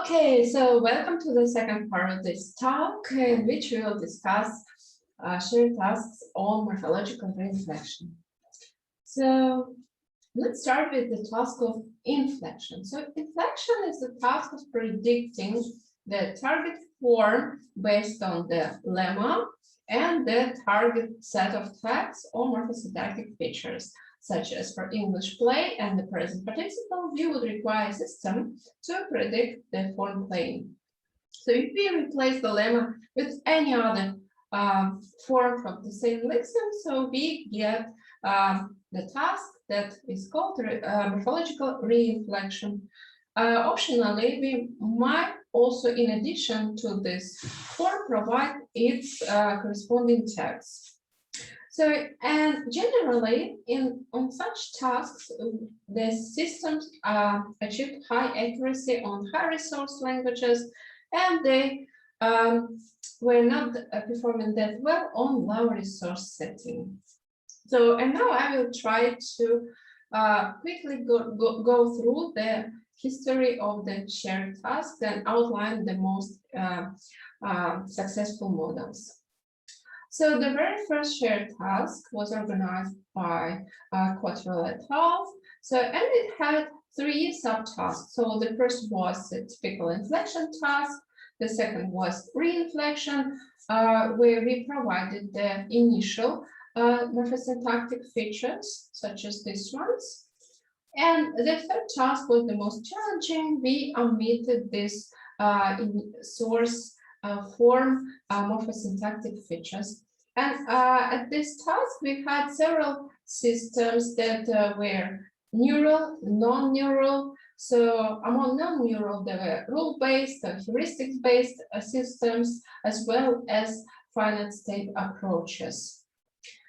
Okay, so welcome to the second part of this talk, in which we will discuss shared tasks on morphological inflection. So let's start with the task of inflection. So inflection is the task of predicting the target form based on the lemma and the target set of tags or morphosyntactic features, such as for English play and the present participle, we would require a system to predict the form playing. So if we replace the lemma with any other form from the same lexeme, so we get the task that is called morphological reinflection. Optionally, we might also, in addition to this form, provide its corresponding tags. So, and generally, on such tasks, the systems achieved high accuracy on high resource languages, and they were not performing that well on low resource setting. So, and now I will try to quickly go through the history of the shared tasks and outline the most successful models. So the very first shared task was organized by Quattrell et al. So, and it had three subtasks. So the first was the typical inflection task. The second was reinflection, where we provided the initial morphosyntactic features, such as these ones. And the third task was the most challenging. We omitted this in source form morphosyntactic features. And at this task, we had several systems that were neural, non-neural. So among non-neural, there were rule-based, heuristics-based systems, as well as finite state approaches.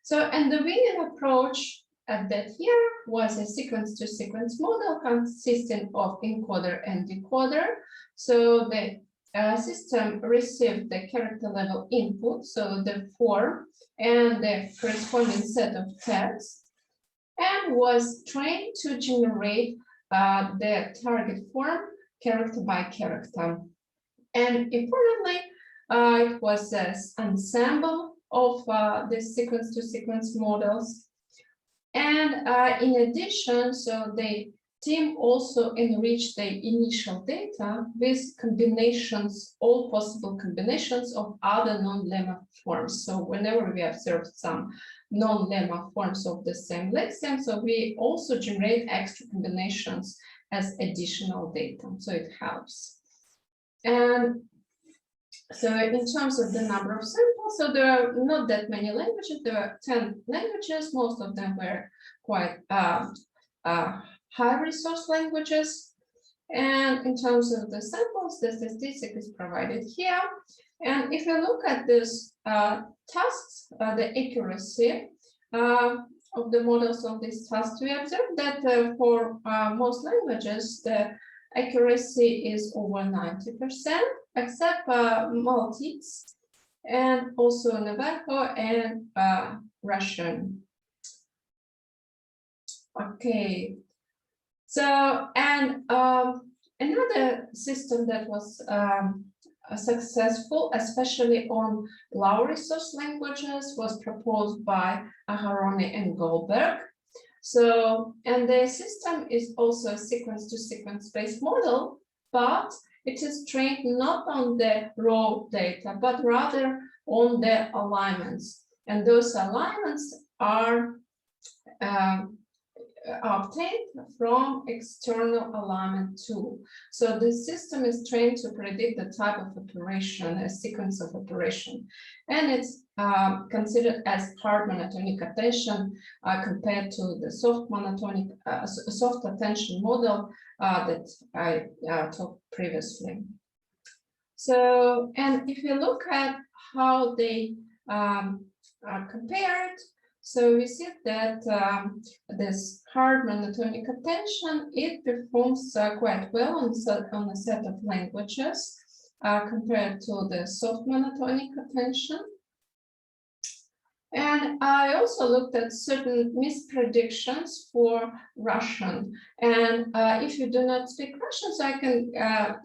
So, and the winning approach at that year was a sequence-to-sequence model consisting of encoder and decoder. So the system received the character level input, so the form and the corresponding set of tags, and was trained to generate the target form character by character. And importantly, it was an ensemble of the sequence-to-sequence models. And in addition, so the team also enriched the initial data with combinations, all possible combinations of other non-lemma forms. So whenever we observe some non-lemma forms of the same lexeme, so we also generate extra combinations as additional data. So it helps. And so in terms of the number of samples, so there are not that many languages. There are 10 languages. Most of them were quite high resource languages. And in terms of the samples, the statistic is provided here. And if you look at this tasks, the accuracy of the models of these tasks, we observe that for most languages, the accuracy is over 90%, except Maltese and also Navajo and Russian. Okay. So, and another system that was successful, especially on low resource languages, was proposed by Aharoni and Goldberg. So, and the system is also a sequence-to-sequence based model, but it is trained not on the raw data, but rather on the alignments. And those alignments are obtained from external alignment tool. So the system is trained to predict the type of operation, a sequence of operation, and it's considered as hard monotonic attention compared to the soft monotonic, soft attention model that I talked previously. So, and if you look at how they are compared, so we see that this hard monotonic attention, it performs quite well on a set of languages compared to the soft monotonic attention. And I also looked at certain mispredictions for Russian. And if you do not speak Russian, so I can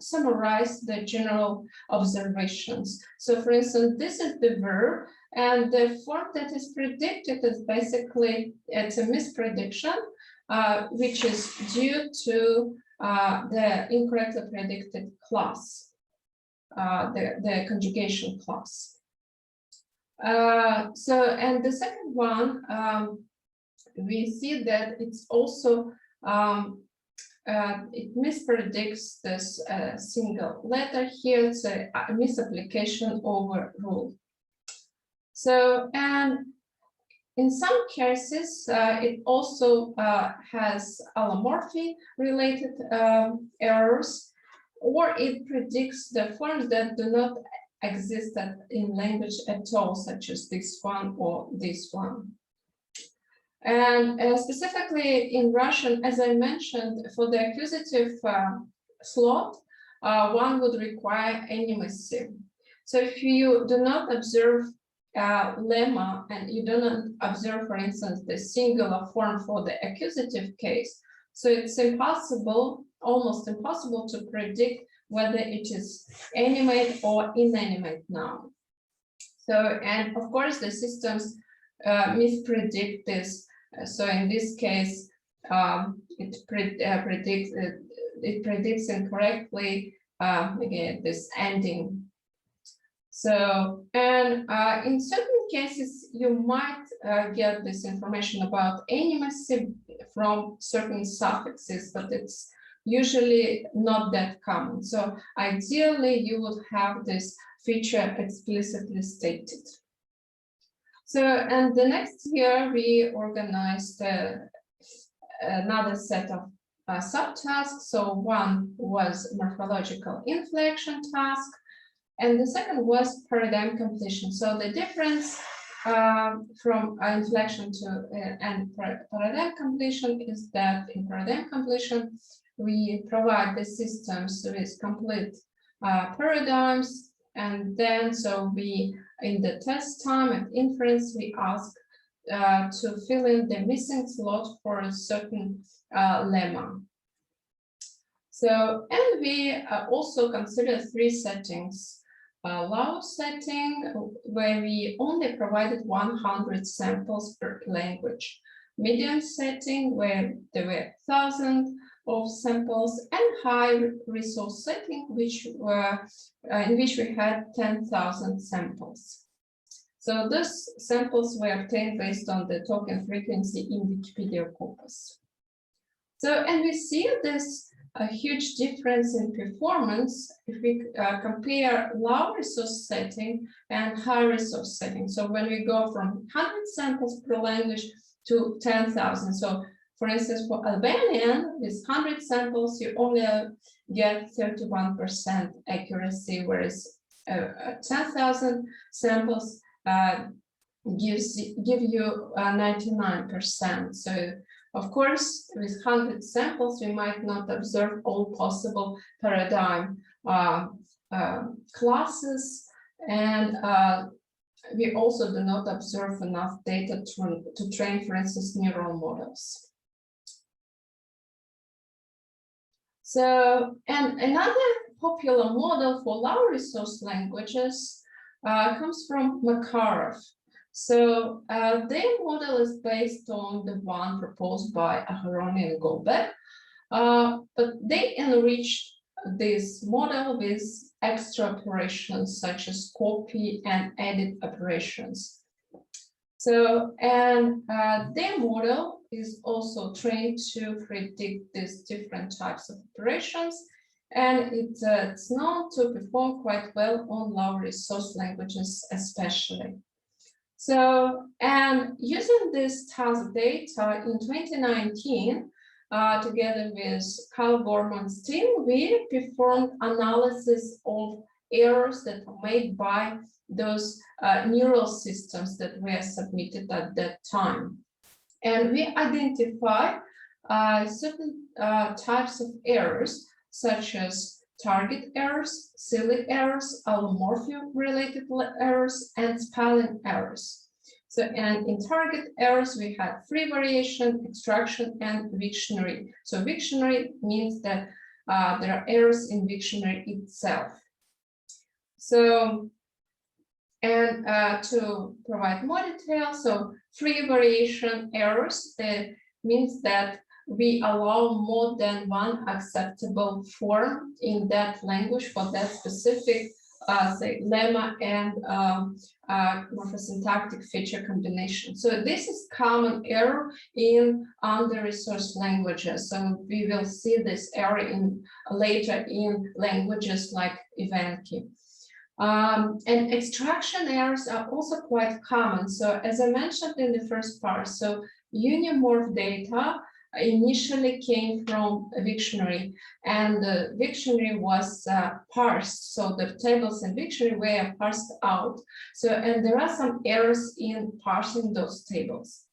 summarize the general observations. So for instance, this is the verb, and the form that is predicted is basically, it's a misprediction, which is due to the incorrectly predicted class, the conjugation class. And the second one, we see that it's also, it mispredicts this single letter here. It's a misapplication over rule. So, and in some cases, it also has allomorphy related errors, or it predicts the forms that do not exist in language at all, such as this one or this one. And specifically in Russian, as I mentioned, for the accusative slot, one would require animacy. So if you do not observe lemma and you do not observe, for instance, the singular form for the accusative case, so it's impossible, almost impossible to predict whether it is animate or inanimate noun. So, and of course, the systems mispredict this. So in this case, it predicts incorrectly, again, this ending. So, and in certain cases, you might get this information about animacy from certain suffixes, but it's usually not that common. So ideally, you would have this feature explicitly stated. So, and the next year, we organized another set of subtasks. So one was morphological inflection task, and the second was paradigm completion. So the difference from inflection to and paradigm completion is that in paradigm completion, we provide the systems with complete paradigms, and then so we, in the test time and inference, we ask to fill in the missing slot for a certain lemma. So, and we also consider three settings. Low setting, where we only provided 100 samples per language. Medium setting, where there were 1,000 of samples, and high resource setting, which were in which we had 10,000 samples. So those samples were obtained based on the token frequency in Wikipedia corpus. So, and we see this a huge difference in performance if we compare low resource setting and high resource setting. So when we go from 100 samples per language to 10,000. So for instance, for Albanian, with 100 samples, you only get 31% accuracy, whereas 10,000 samples give you 99%. So of course, with 100 samples, we might not observe all possible paradigm classes, and we also do not observe enough data to train, for instance, neural models. So, and another popular model for low resource languages comes from Macarth. So their model is based on the one proposed by Aharoni and Goldberg, but they enriched this model with extra operations such as copy and edit operations. So, and their model is also trained to predict these different types of operations, and it's known to perform quite well on low resource languages especially. So, and using this task data in 2019, together with Carl Borman's team, we performed analysis of errors that were made by those neural systems that were submitted at that time. And we identified certain types of errors, such as target errors, silly errors, allomorphy-related errors, and spelling errors. So, and in target errors, we had free variation, extraction, and Wiktionary. So Wiktionary means that there are errors in Wiktionary itself. So, and to provide more detail, so free variation errors, that means that we allow more than one acceptable form in that language for that specific say lemma and morphosyntactic feature combination. So this is common error in under-resourced languages. So we will see this error in later in languages like Evenki. And extraction errors are also quite common. So as I mentioned in the first part, so UniMorph data initially came from a Wiktionary, and the Wiktionary was parsed. So the tables in Wiktionary were parsed out. So, and there are some errors in parsing those tables.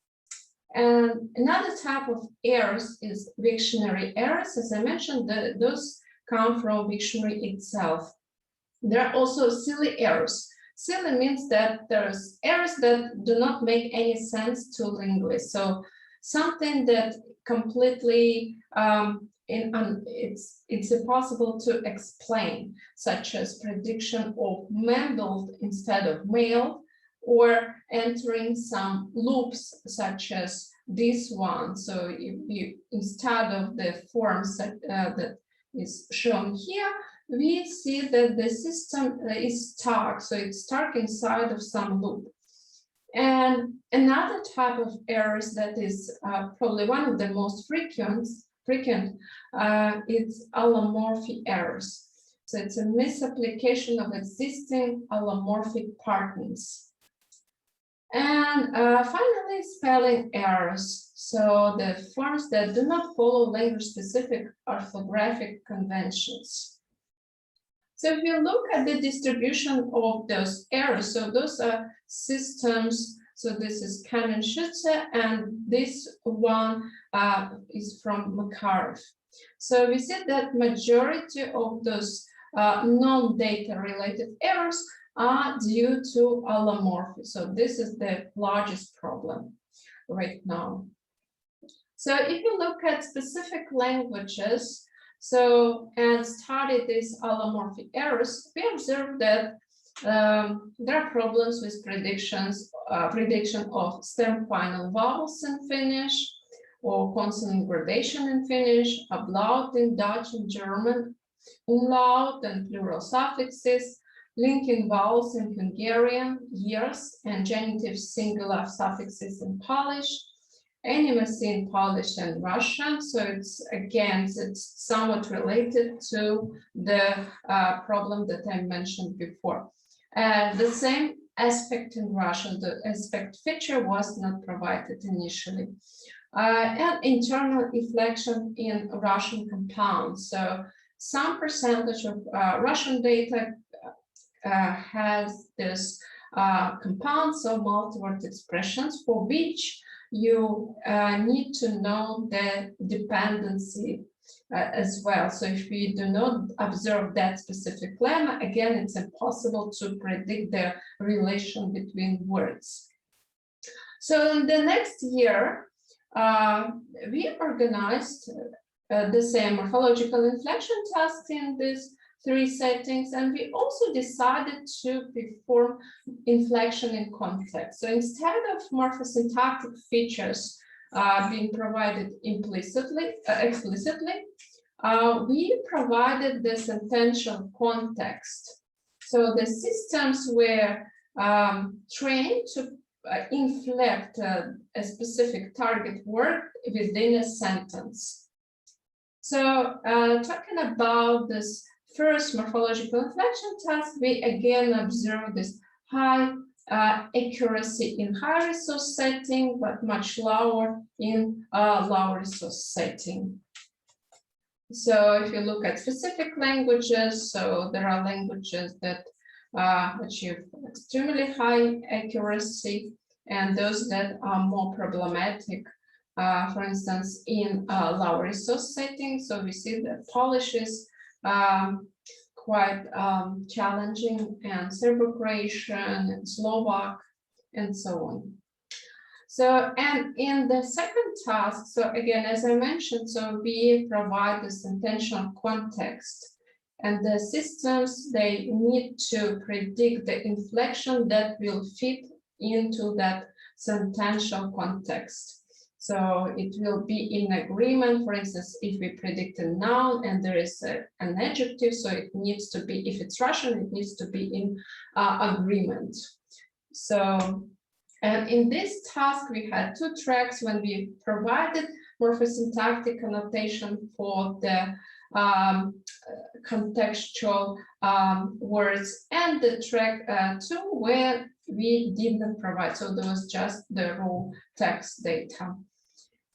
And another type of errors is Wiktionary errors. As I mentioned, those come from Wiktionary itself. There are also silly errors. Silly means that there's errors that do not make any sense to linguists. So something that completely it's impossible to explain, such as prediction of mangled instead of male, or entering some loops such as this one. So if you, instead of the forms that is shown here, we see that the system is stuck. So it's stuck inside of some loop. And another type of errors that is probably one of the most frequent is allomorphic errors. So it's a misapplication of existing allomorphic patterns. And finally, spelling errors. So the forms that do not follow language-specific orthographic conventions. So if you look at the distribution of those errors, so those are systems. So this is Canon-Schütze, and this one is from Macarth. So we see that majority of those non-data related errors are due to allomorphy. So this is the largest problem right now. So if you look at specific languages, so and study these allomorphic errors, we observe that there are problems with prediction of stem final vowels in Finnish, or consonant gradation in Finnish, ablaut in Dutch and German, umlaut and plural suffixes, linking vowels in Hungarian, years, and genitive singular suffixes in Polish, animacy in Polish and Russian. So it's again, it's somewhat related to the problem that I mentioned before. The same aspect in Russian, the aspect feature was not provided initially. And internal inflection in Russian compounds. So some percentage of Russian data has this compound, so multi-word expressions, for which you need to know the dependency as well. So if we do not observe that specific lemma, again, it's impossible to predict the relation between words. So in the next year, we organized the same morphological inflection task in these 3 settings, and we also decided to perform inflection in context. So instead of morphosyntactic features being provided explicitly, we provided the sentential context. So the systems were trained to inflect a specific target word within a sentence. So talking about this first morphological inflection task, we again observe this high accuracy in high resource setting, but much lower in low resource setting. So if you look at specific languages, so there are languages that achieve extremely high accuracy, and those that are more problematic, for instance, in low resource setting. So we see that Polish is quite challenging, and Serbo-Croatian and Slovak, and so on. So, and in the second task, so again, as I mentioned, so we provide this intentional context, and the systems, they need to predict the inflection that will fit into that sentential context. So it will be in agreement. For instance, if we predict a noun and there is an adjective, so it needs to be, if it's Russian, it needs to be in agreement. So, and in this task, we had two tracks when we provided morphosyntactic annotation for the contextual words, and the track 2 where we didn't provide, so there was just the raw text data.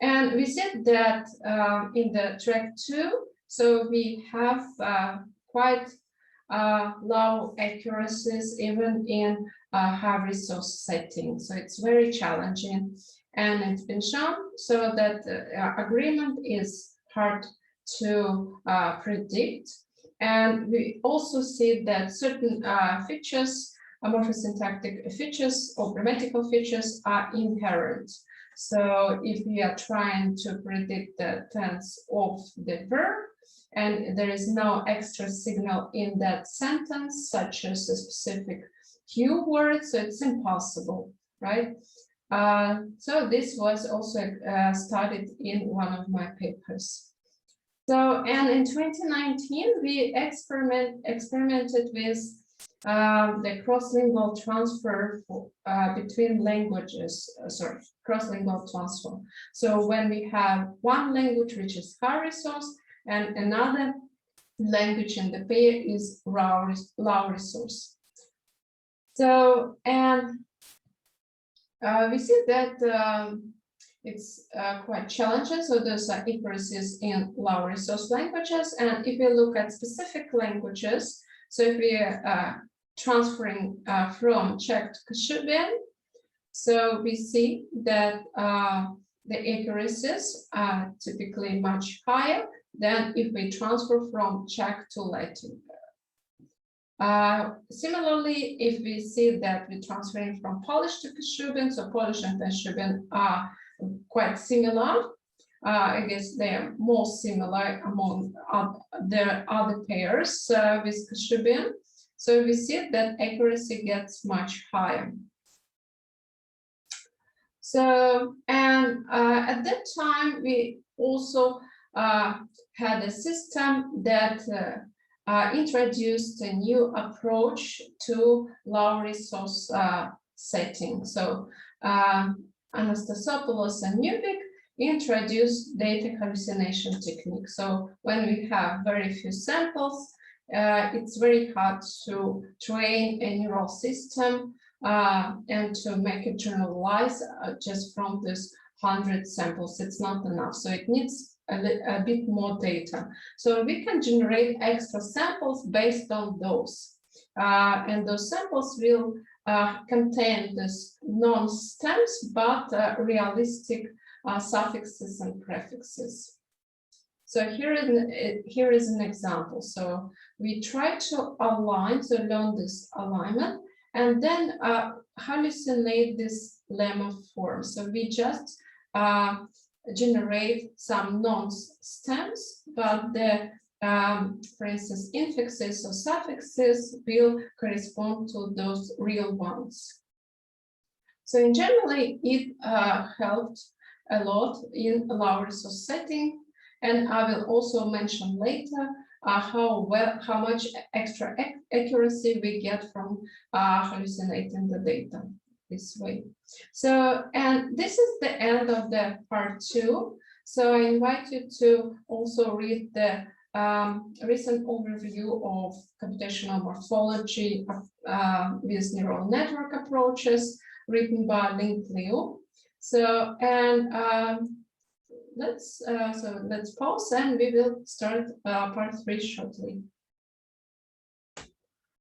And we said that in the track 2, so we have quite low accuracies even in high resource settings. So it's very challenging, and it's been shown so that agreement is hard to predict. And we also see that certain features, morphosyntactic features or grammatical features, are inherent. So if we are trying to predict the tense of the verb, and there is no extra signal in that sentence, such as a specific cue word, so it's impossible, right? So this was also studied in one of my papers. So, and in 2019, we experimented with the cross-lingual transfer between languages, cross-lingual transfer. So when we have one language which is high resource and another language in the pair is low resource. So, and we see that it's quite challenging. So there's accuracies in low resource languages. And if we look at specific languages, so if we are transferring from Czech to Kashubian, so we see that the accuracies are typically much higher than if we transfer from Czech to Latin. Similarly, if we see that we're transferring from Polish to Kashubian, so Polish and Kashubian are quite similar. I guess they are more similar among the other pairs with Kashubian. So we see that accuracy gets much higher. So, and at that time, we also had a system that introduced a new approach to low resource setting. So Anastasopoulos and Newbeck introduced data hallucination technique. So when we have very few samples, it's very hard to train a neural system and to make it generalize just from this 100 samples. It's not enough. So it needs a bit more data. So we can generate extra samples based on those. And those samples will contain this non-stems, but realistic suffixes and prefixes. So here is an example. So we try to align, so learn this alignment, and then hallucinate this lemma form. So we just generate some non-stems, but the, for instance, infixes or suffixes will correspond to those real ones. So in generally, it helped a lot in a low resource setting, and I will also mention later how much extra accuracy we get from hallucinating the data this way. So, and this is the end of the part 2. So I invite you to also read the recent overview of computational morphology with neural network approaches written by Link Liu. So, and let's pause and we will start part 3 shortly.